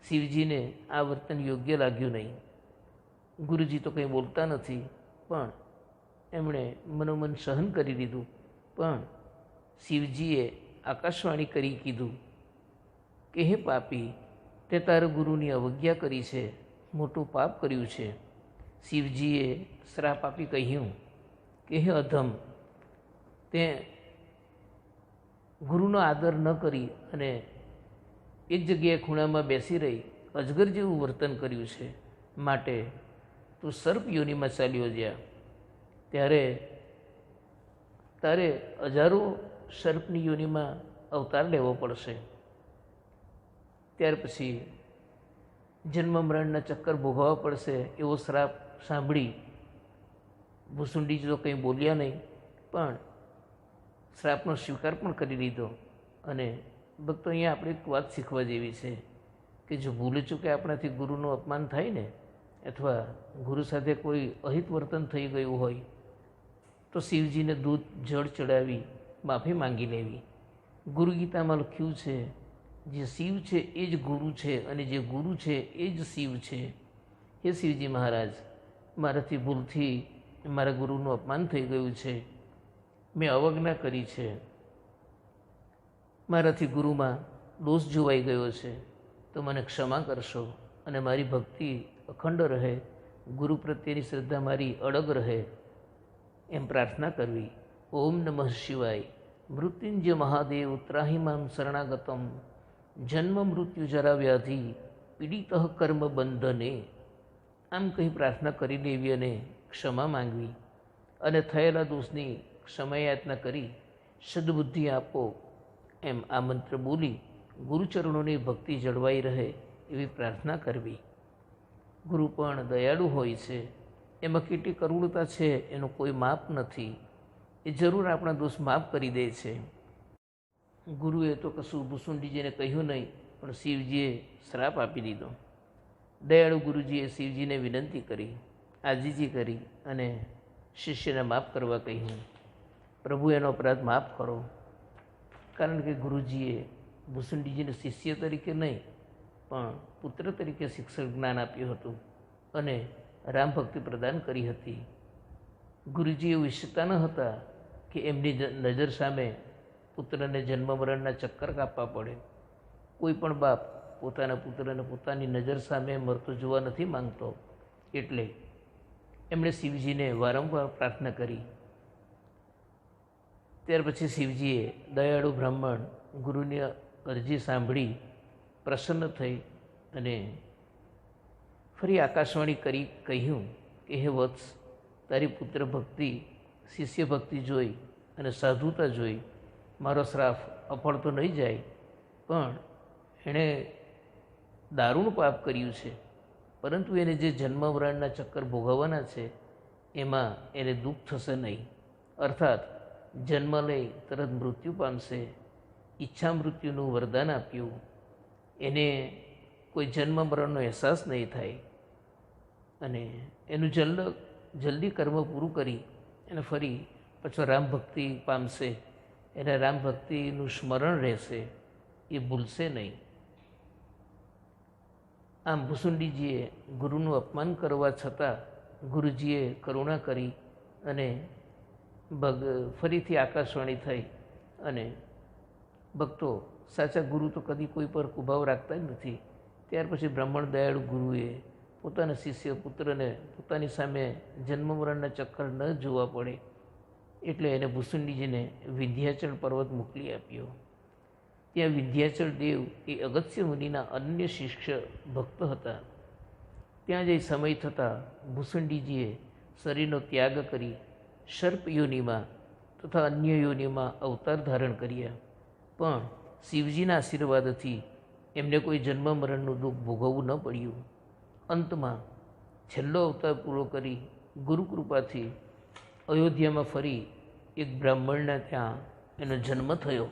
શિવજીને આ વર્તન યોગ્ય લાગ્યું નહીં. ગુરુજી તો કંઈ બોલતા નથી, પણ એમણે મનોમન સહન કરી લીધું. પણ શિવજીએ આકાશવાણી કરી કીધું કે હે પાપી, તે તારા ગુરુની અવજ્ઞા કરી છે, મોટું પાપ કર્યું છે. શિવજીએ શ્રાપ આપી કહ્યું કે હે અધમ, તે ગુરુનો આદર ન કરી અને એક જગ્યાએ ખૂણામાં બેસી રહી અજગર જેવું વર્તન કર્યું છે. માટે તું સર્પ યોનિમાં ચાલ્યો જ્યાં, ત્યારે તારે હજારો સર્પની યોનિમાં અવતાર લેવો પડશે. ત્યાર પછી જન્મ મરણના ચક્કર ભોગવવા પડશે. એવો શ્રાપ સાંભળી ભૂષુંડીજી તો કંઈ બોલ્યા નહીં, પણ શ્રાપનો સ્વીકાર પણ કરી લીધો. અને ભક્તો, અહીંયા આપણે એક વાત શીખવા જેવી છે કે જો ભૂલે ચૂકે આપણાથી ગુરુનું અપમાન થાય ને, અથવા ગુરુ સાથે કોઈ અહિત વર્તન થઈ ગયું હોય, તો શિવજીને દૂધ જળ ચડાવી માફી માંગી લેવી. ગુરુ ગીતામાં લખ્યું છે, જે શિવ છે એ જ ગુરુ છે અને જે ગુરુ છે એ જ શિવ છે. હે શિવજી મહારાજ, મારાથી ભૂલથી મારા ગુરુનું અપમાન થઈ ગયું છે, મેં અવજ્ઞા કરી છે, મારાથી ગુરુમાં દોષ જોવાઈ ગયો છે, તો મને ક્ષમા કરશો અને મારી ભક્તિ અખંડ રહે, ગુરુ પ્રત્યેની શ્રદ્ધા મારી અડગ રહે, એમ પ્રાર્થના કરવી. ઓમ નમઃ શિવાય. મૃત્યુંજય મહાદેવ ત્રાહિ મામ શરણાગતમ, જન્મ મૃત્યુ જરા વ્યાધિ પીડિત કર્મ બંધને. આમ કહી પ્રાર્થના કરી લેવી અને ક્ષમા માંગવી અને થયેલા દોષની ક્ષમાયાચના કરી સદબુદ્ધિ આપો, એમ આ મંત્ર બોલી ગુરુચરણોની ભક્તિ જળવાઈ રહે એવી પ્રાર્થના કરવી. ગુરુ પણ દયાળુ હોય છે, એમાં કેટલી કરુણતા છે એનો કોઈ માપ નથી. એ જરૂર આપણા દોષ માફ કરી દે છે. ગુરુએ તો કશું ભૂસુંડીજીને કહ્યું નહીં, પણ શિવજીએ શ્રાપ આપી દીધો. દયાળુ ગુરુજીએ શિવજીને વિનંતી કરી, આજીજી કરી અને શિષ્યને માફ કરવા કહ્યું. પ્રભુ, એનો અપરાધ માફ કરો. કારણ કે ગુરુજીએ ભૂસુંડીજીને શિષ્ય તરીકે નહીં પણ પુત્ર તરીકે શિક્ષણ જ્ઞાન આપ્યું હતું અને રામ ભક્તિ પ્રદાન કરી હતી. ગુરુજી એવું ઈચ્છતા ન હતા કે એમની નજર સામે પુત્રને જન્મ મરણના ચક્કર કાપવા પડે. કોઈ પણ બાપ પોતાના પુત્રને પોતાની નજર સામે મરતો જોવા નથી માંગતો. એટલે એમણે શિવજીને વારંવાર પ્રાર્થના કરી. ત્યાર પછી શિવજીએ દયાળુ બ્રાહ્મણ ગુરુની અરજી સાંભળી પ્રસન્ન થઈ અને ફરી આકાશવાણી કરી કહ્યું કે હે વત્સ, તારી પુત્ર ભક્તિ, શિષ્ય ભક્તિ જોઈ અને સાધુતા જોઈ મારો શ્રાપ અફળ તો નહીં જાય, પણ એણે દારૂણ પાપ કર્યું છે, પરંતુ એને જે જન્મ મરણના ચક્કર ભોગવવાના છે એમાં એને દુઃખ થશે નહીં. અર્થાત જન્મ લઈ તરત મૃત્યુ પામશે. ઈચ્છા મૃત્યુનું વરદાન આપ્યું. એને કોઈ જન્મ મરણનો અહેસાસ નહીં થાય અને એનું જલ્દી કર્મ પૂરું કરી અને ફરી પાછો રામ ભક્તિ પામશે. એને રામ ભક્તિનું સ્મરણ રહેશે, એ ભૂલશે નહીં. આમ ભૂસુંડીજીએ ગુરુનું અપમાન કરવા છતાં ગુરુજીએ કરુણા કરી અને ફરીથી આકાશવાણી થઈ અને ભક્તો સાચા ગુરુ તો કદી કોઈ પર કુભાવ રાખતા જ નથી. ત્યાર પછી બ્રાહ્મણ દયાળુ ગુરુએ પોતાના શિષ્ય પુત્રને પોતાની સામે જન્મ મરણના ચક્કર ન જોવા પડે એટલે એને ભૂસુંડીજીને વિંધ્યાચલ પર્વત મોકલી આપ્યો. ત્યાં વિંધ્યાચલ દેવ એ અગસ્ત્ય મુનિના અન્ય શિષ્ય ભક્ત હતા. ત્યાં જઈ સમય થતાં ભૂસુંડીજીએ શરીરનો ત્યાગ કરી સર્પ યોનિમાં તથા અન્ય યોનિમાં અવતાર ધારણ કર્યા. પણ શિવજીના આશીર્વાદથી એમને કોઈ જન્મ મરણનું દુઃખ ભોગવવું ન પડ્યું. અંતમાં છેલ્લો અવતાર પૂરો કરી ગુરુકૃપાથી અયોધ્યામાં ફરી એક બ્રાહ્મણના ત્યાં એનો જન્મ થયો.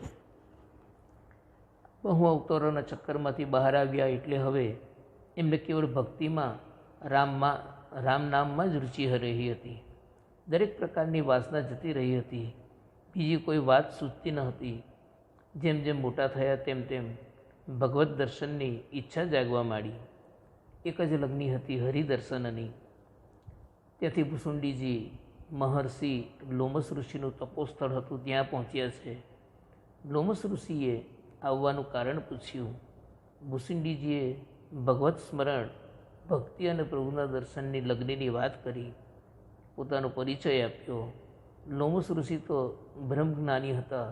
બહુ અવતારોના ચક્કરમાંથી બહાર આવ્યા એટલે હવે એમને કેવળ ભક્તિમાં રામ નામમાં જ રુચિ રહી હતી. દરેક પ્રકારની વાસના જતી રહી હતી. બીજી કોઈ વાત સૂચતી ન હતી. જેમ જેમ મોટા થયા તેમ તેમ ભગવત દર્શનની ઈચ્છા જાગવા માંડી. એક જ લગ્ની હતી હરિદર્શનની. ત્યાંથી ભૂસુંડીજી મહર્ષિ લોમસ ઋષિનું તપોસ્થળ હતું ત્યાં પહોંચ્યા છે. લોમસ ઋષિએ આવવાનું કારણ પૂછ્યું. ભૂસુંડીજીએ ભગવત સ્મરણ, ભક્તિ અને પ્રભુના દર્શનની લગ્નની વાત કરી. પોતાનો પરિચય આપ્યો. લોમસ ઋષિ તો બ્રહ્મજ્ઞાની હતા.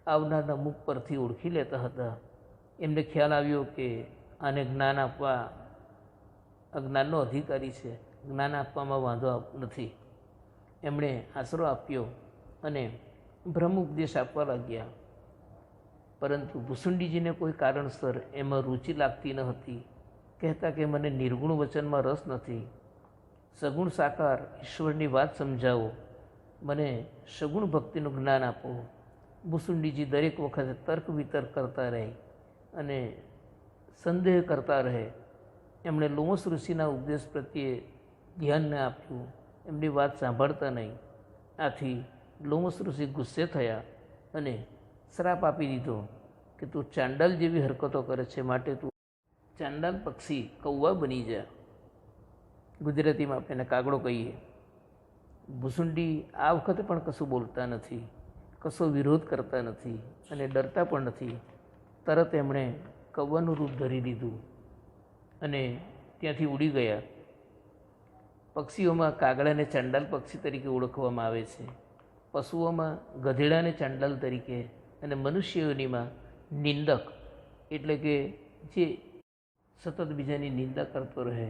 આવનારના મુખ પરથી ઓળખી લેતા હતા. એમને ખ્યાલ આવ્યો કે આને જ્ઞાન આપવા અજ્ઞાનનો અધિકારી છે, જ્ઞાન આપવામાં વાંધો નથી. એમણે આશરો આપ્યો અને બ્રહ્મ ઉપદેશ આપવા લાગ્યા. પરંતુ ભૂસુંડીજીને કોઈ કારણસર એમાં રુચિ લાગતી ન હતી. કહેતા કે મને નિર્ગુણ વચનમાં રસ નથી, સગુણ સાકાર ઈશ્વરની વાત સમજાવો, મને સગુણ ભક્તિનું જ્ઞાન આપો. ભૂસુંડીજી દરેક વખતે તર્ક વિતર્ક કરતા રહે અને સંદેહ કરતા રહે. એમણે લોમસ ઋષિના ઉપદેશ પ્રત્યે ધ્યાન ન આપ્યું. એમની વાત સાંભળતા નહીં. આથી લોમસ ઋષિ ગુસ્સે થયા અને શ્રાપ આપી દીધો કે તું ચાંડાલ જેવી હરકતો કરે છે, માટે તું ચાંડાલ પક્ષી કૌવા બની જા. ગુજરાતીમાં આપણે એને કાગડો કહીએ. ભૂસુંડી આ વખતે પણ કશું બોલતા નથી, કશો વિરોધ કરતા નથી અને ડરતા પણ નથી. તરત એમણે કૌવાનું રૂપ ધરી લીધું અને ત્યાંથી ઉડી ગયા. પક્ષીઓમાં કાગડાને ચાંડાલ પક્ષી તરીકે ઓળખવામાં આવે છે. પશુઓમાં ગધેડાને ચાંડાલ તરીકે અને મનુષ્યોનીમાં નિંદક એટલે કે જે સતત બીજાની નિંદા કરતો રહે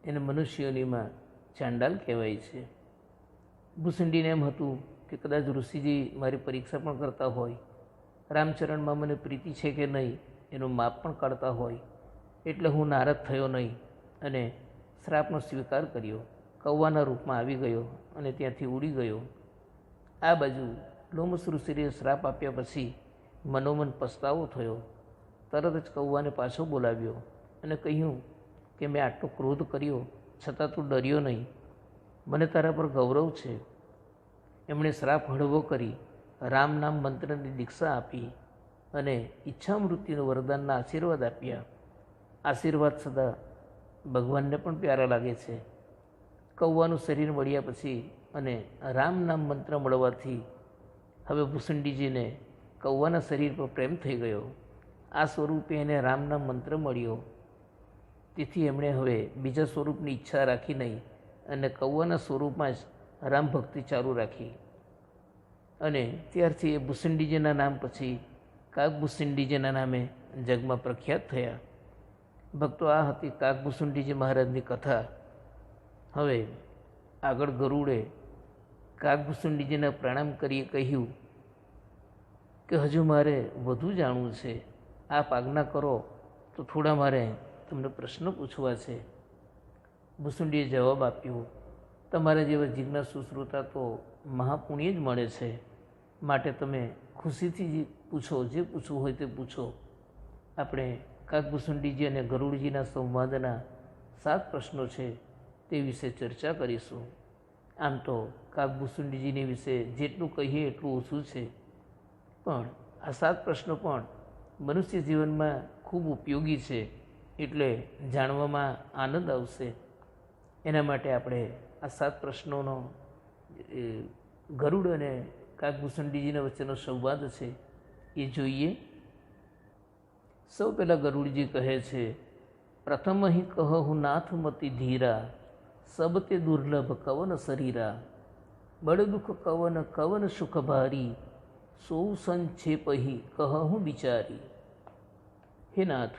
એને મનુષ્યોનીમાં ચાંડાલ કહેવાય છે. ભૂસુંડીને એમ હતું કે કદાચ ઋષિજી મારી પરીક્ષા પણ કરતા હોય, રામચરણમાં મને પ્રીતિ છે કે નહીં એનું માપ પણ કાઢતા હોય, એટલે હું નારાજ થયો નહીં અને શ્રાપનો સ્વીકાર કર્યો. કૌવાના રૂપમાં આવી ગયો અને ત્યાંથી ઉડી ગયો. આ બાજુ લોમસ ઋષિએ શ્રાપ આપ્યા પછી મનોમન પસ્તાવો થયો. તરત જ કૌવાને પાછો બોલાવ્યો અને કહ્યું કે મેં આટલો ક્રોધ કર્યો છતાં તું ડર્યો નહીં. મને તારા પર ગૌરવ છે. એમણે શ્રાપ હળવો કરી રામ નામ મંત્રની દીક્ષા આપી અને ઈચ્છા મૃત્યુનું વરદાનના આશીર્વાદ આપ્યા. આશીર્વાદ સદા ભગવાનને પણ પ્યારા લાગે છે. કૌવાનું શરીર મળ્યા પછી અને રામ નામ મંત્ર મળવાથી હવે ભૂસુંડીજીને કૌવાના શરીર પર પ્રેમ થઈ ગયો. આ સ્વરૂપે એને રામ નામ મંત્ર મળ્યો. તેથી એમણે હવે બીજા સ્વરૂપની ઈચ્છા રાખી નહીં અને કૌવાના સ્વરૂપમાં જ રામ ભક્તિ ચાલુ રાખી. અને ત્યારથી એ ભૂસુંડીજીના નામ પછી કાગભૂસુંડીજીના નામે જગમાં પ્રખ્યાત થયા. ભક્તો, આ હતી કાગભૂસુંડીજી મહારાજની કથા. હવે આગળ ગરુડે કાગભૂસુંડીજીને પ્રણામ કરી કહ્યું કે હજુ મારે વધુ જાણવું છે. આપ આજ્ઞા કરો તો થોડા મારે તમને પ્રશ્ન પૂછવા છે. ભૂસુંડીએ જવાબ આપ્યો, તમારા જેવા જિજ્ઞાસુ શ્રોતા તો મહાપુણ્ય જ મળે છે, માટે તમે ખુશીથી પૂછો, જે પૂછવું હોય તે પૂછો. આપણે કાગભૂસુંડીજી અને ગરુડજીના સંવાદના 7 પ્રશ્નો છે તે વિશે ચર્ચા કરીશું. આમ તો કાગભૂસુંડીજીની વિશે જેટલું કહીએ એટલું ઓછું છે, પણ આ 7 પ્રશ્નો પણ મનુષ્ય જીવનમાં ખૂબ ઉપયોગી છે, એટલે જાણવામાં આનંદ આવશે. એના માટે આપણે આ 7 પ્રશ્નોનો ગરુડ અને કાગભૂસુંડીજીના વચ્ચેનો સંવાદ છે એ જોઈએ. સૌ પહેલાં ગરુડજી કહે છે, પ્રથમ અહીં કહું નાથ મતિ ધીરા, સબ તે દુર્લભ કવન શરીરા, બડ દુઃખ કવન કવન સુખ ભારી, સૌ સંક્ષેપહી કહું બિચારી. હે નાથ,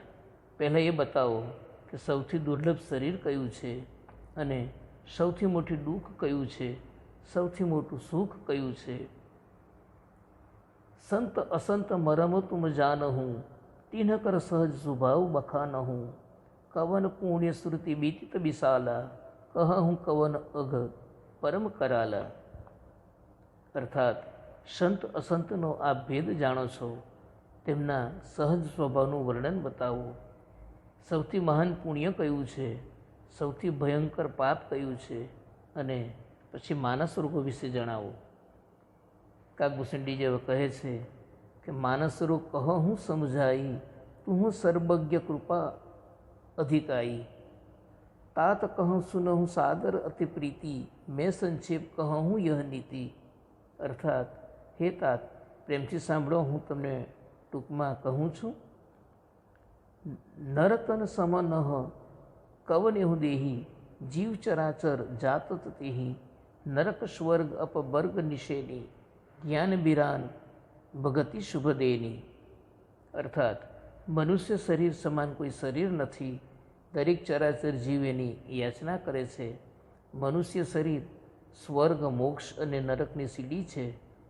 પહેલાં એ બતાવો કે સૌથી દુર્લભ શરીર કયું છે અને સૌથી મોટી દુઃખ કયું છે, સૌથી મોટું સુખ કયું છે. સંત અસંત મરમ તુમ જાનહું, તીન કર સહજ સ્વભાવ બખાનહું, કવન પુણ્ય શ્રુતિ બીતિત બિસાલા, કહું કવન અઘ પરમ કરાલા. અર્થાત સંત અસંતનો આ ભેદ જાણો છો, તેમના સહજ સ્વભાવનું વર્ણન બતાવો. સૌથી મહાન પુણ્ય કયું છે, સૌથી ભયંકર પાપ કયું છે, અને પછી માનસ રોગો વિશે જણાવો. કાગભૂસુંડીજી કહે છે કે માનસ રોગ કહું સમજાઈ, તું સર્વજ્ઞ કૃપા અધિકાઈ, तात कहूँ सुनहूँ सादर अति प्रीति, मैं संक्षेप कहूँ यह नीति. અર્થાત હે तात, પ્રેમથી સાંભળો, હું તમને ટૂંકમાં કહું છું. નરતન સમનઃ કવનેહુ દેહી, જીવ ચરાચર જાતત તેહી, નરક સ્વર્ગ અપબર્ગ નિષેની, જ્ઞાન બિરાન ભગતિ શુભદેની. અર્થાત મનુષ્ય શરીર સમાન કોઈ શરીર નથી. દરેક ચરાચર જીવ એની યાચના કરે છે. મનુષ્ય શરીર સ્વર્ગ, મોક્ષ અને નરકની સીડી છે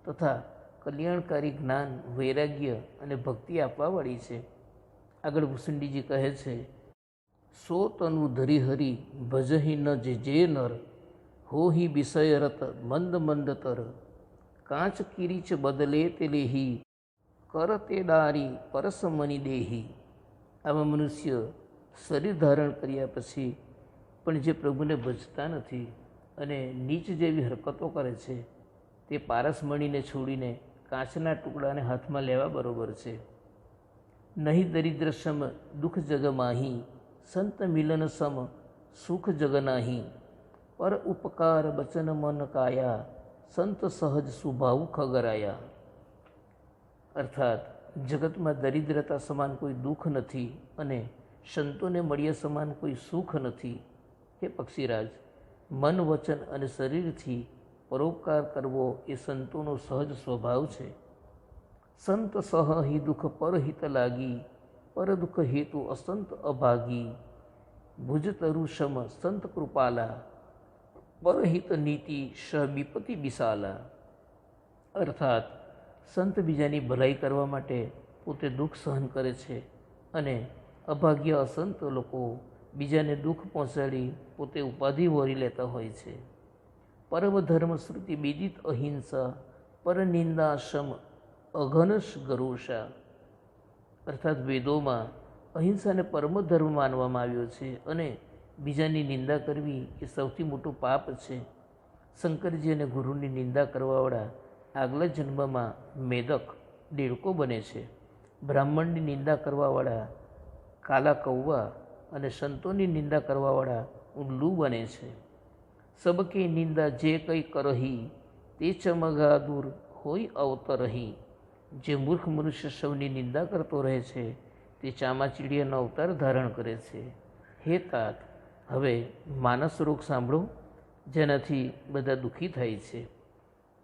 તથા કલ્યાણકારી જ્ઞાન, વૈરાગ્ય અને ભક્તિ આપવાવાળી છે. આગળ ભૂસુંડીજી કહે છે, સો તનુ ધરી હરી ભજહી ન જે નર, હોહી વિષયરત મંદ મંદતર, કાંચ કિરીચ બદલે તે લેહી, કર તે ડારી પરસ મની દેહી. આવા મનુષ્ય શરીર ધારણ કર્યા પછી પણ જે પ્રભુને ભજતા નથી અને નીચ જેવી હરકતો કરે છે, તે પારસમણીને છોડીને કાચના ટુકડાને હાથમાં લેવા બરોબર છે. નહીં દરિદ્ર સમ દુઃખ જગ માહી, સંત મિલન સમ સુખ જગ નાહી, પર ઉપકાર બચન મન કાયા, સંત સહજ સ્વભાવ ખગરાયા. અર્થાત જગતમાં દરિદ્રતા સમાન કોઈ દુઃખ નથી અને સંતોને મળ્યા સમાન કોઈ સુખ નથી. હે પક્ષીરાજ, મન, વચન અને શરીરથી પરોપકાર કરવો એ સંતોનો સહજ સ્વભાવ છે. સંત સહ હિ દુઃખ પરહિત લાગી, પર દુઃખ હેતુ અસંત અભાગી, ભુજ તરુ સમ સંત કૃપાલા, પરહિત નીતિ સ વિપતિ બિસાલા. અર્થાત સંત બીજાની ભલાઈ કરવા માટે પોતે દુઃખ સહન કરે છે અને અભાગ્ય અસંત લોકો બીજાને દુઃખ પહોંચાડી પોતે ઉપાધિ વહોરી લેતા હોય છે. પરમ ધર્મ શ્રુતિ વિદિત અહિંસા, પર નિંદાશમ અઘનશ ગરુષા, અર્થાત વેદોમાં અહિંસાને પરમ ધર્મ માનવામાં આવ્યો છે અને બીજાની નિંદા કરવી એ સૌથી મોટું પાપ છે. શંકરજી અને ગુરુની નિંદા કરવાવાળા આગલા જન્મમાં મેદક દેડકો બને છે. બ્રાહ્મણની નિંદા કરવાવાળા કાલા કૌવા અને સંતોની નિંદા કરવાવાળા ઉલ્લુ બને છે. સબકે નિંદા જે કંઈ કરહી તે ચમગાદુર હોય અવતરહી. જે મૂર્ખ મનુષ્ય સૌની નિંદા કરતો રહે છે તે ચામાચીડિયાનો અવતાર ધારણ કરે છે. હે તાત, હવે માનસ રોગ સાંભળો, જેનાથી બધા દુઃખી થાય છે.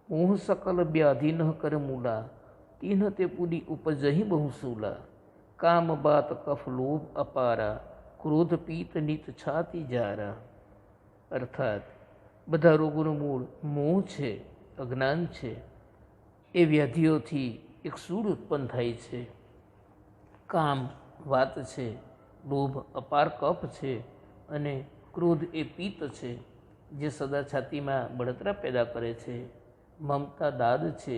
મોહ સકલ વ્યાધિ ન કર મૂલા, તીન તે પૂરી ઉપજહી બહુ સૂલા. કામ બાત કફ લોભ અપારા, ક્રોધ પીત નીત છાતી જારા. અર્થાત બધા રોગોનું મૂળ મોહ છે, અજ્ઞાન છે. એ વ્યાધિઓથી એક સૂળ ઉત્પન્ન થાય છે. કામ વાત છે, લોભ અપાર કફ છે અને ક્રોધ એ પિત્ત છે, જે સદા છાતીમાં બળતરા પેદા કરે છે. મમતા દાદ છે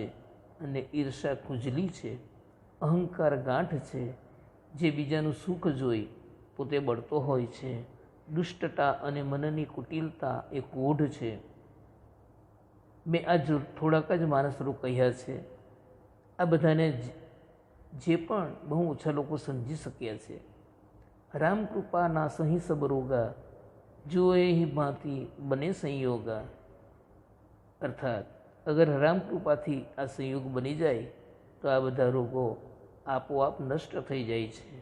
અને ઈર્ષા ખુજલી છે. અહંકાર ગાંઠ છે, જે બીજાનું સુખ જોઈ પોતે બળતો હોય છે. દુષ્ટતા અને મનની કુટિલતા એ કોઢ છે. મેં આ થોડાક જ માનસ રોગ કહ્યા છે. આ બધાને જે પણ બહુ ઓછા લોકો સમજી શક્યા છે. રામકૃપા ના સહી સબ રોગા, જો એ ભાંતિ બને સંયોગા. અર્થાત અગર રામકૃપાથી આ સંયોગ બની જાય તો આ બધા રોગો આપોઆપ નષ્ટ થઈ જાય છે.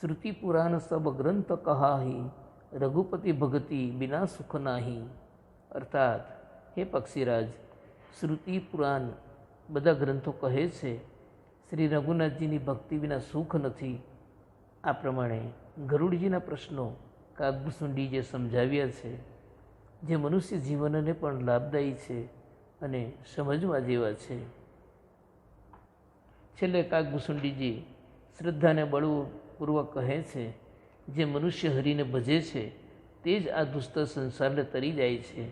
શ્રુતિ પુરાણ સબ ગ્રંથ કહાહી, રઘુપતિ ભગતિ બિના સુખ નાહી. અર્થાત હે પક્ષીરાજ, શ્રુતિ પુરાણ બધા ગ્રંથો કહે છે શ્રી રઘુનાથજીની ભક્તિ વિના સુખ નથી. આ પ્રમાણે ગરુડજીના પ્રશ્નો કાગભૂસુંડી જે સમજાવ્યા છે, જે મનુષ્ય જીવનને પણ લાભદાયી છે અને સમજવા જેવા છે. છેલ્લે કાગભૂસુંડીજી શ્રદ્ધાને બળપૂર્વક કહે છે, જે મનુષ્ય હરિને ભજે છે તે જ આ દુસ્તર સંસારને તરી જાય છે.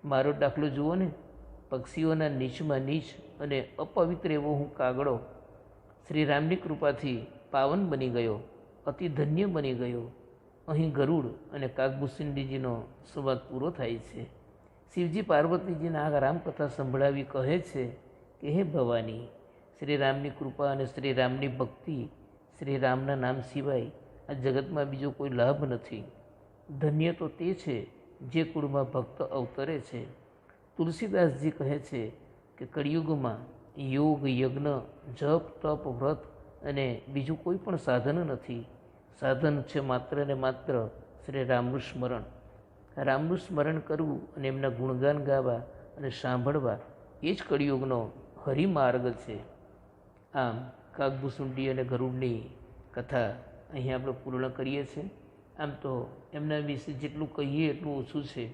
મારો દાખલો જુઓ ને, પક્ષીઓના નીચમાં નીચ અને અપવિત્ર એવો હું કાગડો શ્રી રામની કૃપાથી પાવન બની ગયો, અતિ ધન્ય બની ગયો. અહીં ગરુડ અને કાગભૂસુંડીજીનો સંવાદ પૂરો થાય છે. શિવજી પાર્વતીજીને આ રામકથા સંભળાવી કહે છે કે હે ભવાની, શ્રી રામની કૃપા અને શ્રી રામની ભક્તિ, શ્રી રામના નામ સિવાય આ જગતમાં બીજો કોઈ લાભ નથી. ધન્ય તો તે છે જે કુળમાં ભક્ત અવતરે છે. તુલસીદાસજી કહે છે કે કળિયુગમાં યોગ, યજ્ઞ, જપ, તપ, વ્રત અને બીજું કોઈ પણ સાધન નથી. સાધન છે માત્ર ને માત્ર શ્રી રામનું સ્મરણ. રામનું સ્મરણ કરવું અને એમના ગુણગાન ગાવા અને સાંભળવા એ જ કળિયુગનો હરિમાર્ગ છે. આમ કાગભૂસુંડી અને ગરુડની કથા અહીં આપણે પૂર્ણ કરીએ છીએ. આમ તો એમના વિશે જેટલું કહીએ એટલું ઓછું છે.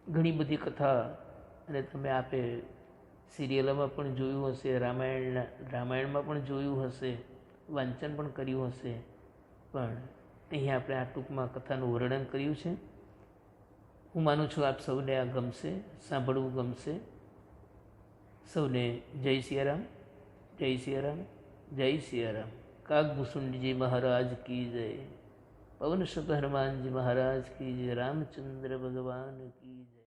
ઘણી બધી કથા અને તમે આપે સિરિયલોમાં પણ જોયું હશે, રામાયણમાં પણ જોયું હશે, વાંચન પણ કર્યું હશે, પણ અહીં આપણે આ ટૂંકમાં કથાનું વર્ણન કર્યું છે. હું માનું છું આપ સૌને આ ગમશે, સાંભળવું ગમશે. સૌને જય સિયારામ, જય સિયારામ, જય સિયારામ. કાગભૂસુંડીજી મહારાજ કી જય. પવન સુત હનુમાનજી મહારાજ કી જય. રામચંદ્ર ભગવાન કી જય.